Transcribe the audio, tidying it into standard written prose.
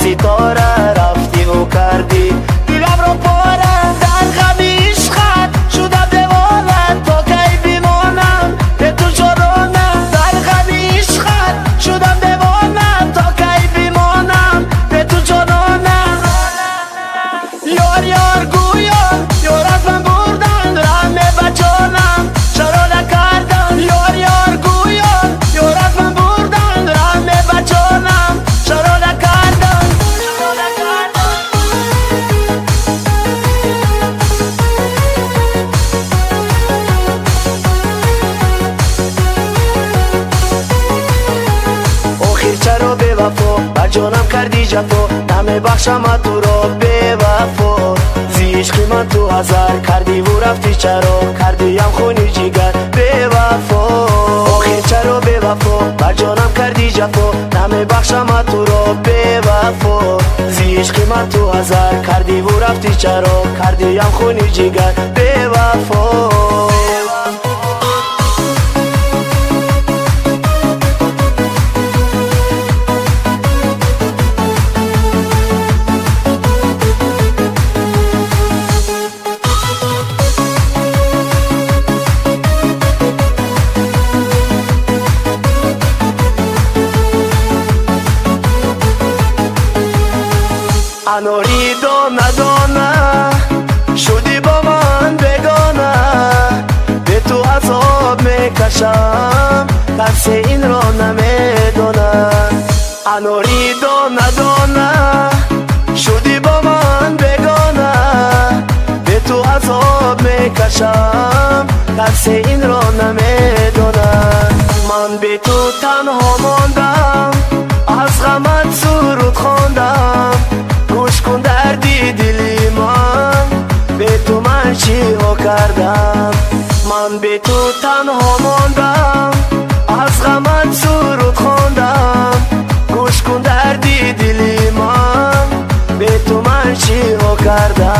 ستاره رفتی و کردی دلم رو پاره. در غم عشقت شدم دیوانه، تا کی بمانم به تو جانانه. در غم عشقت شدم دیوانه، تا کی بمانم به تو جانانه. یار یار گویان یار از من بردن، رحم به جانم چرا نکردن. یار یار گویان یار از من بردن، رحم به جانم چرا نکردن. آخر چرا به وفا بر جانم کردی جفا، نمیبخشم تو را به وفا. زی عشق من تو هزار کردی و رفتی، چرا کردیم خونی جگر به وفا. آخر چرا به وفا بر جانم کردی جفا، نمیبخشم تو را به وفا. زی عشق من تو هزار کردی و رفتی، چرا کردیم خونی جگر به وفا. اناری دانه دانه شدی با من بگانه، به تو عذاب میکشم کسی این را نمیدانه. اناری دانه دانه شدی با من بگانه، به تو عذاب میکشم کسی این را نمیدانه. من به تو تنها ماندم، از غمت سرود خواندم. گوش کن دردی دلی من، به تو من چی ها کردم. من به تو تنها ماندم، از غمت سرود خواندم. گوش کن دردی دلی من، به تو من چی ها کردم.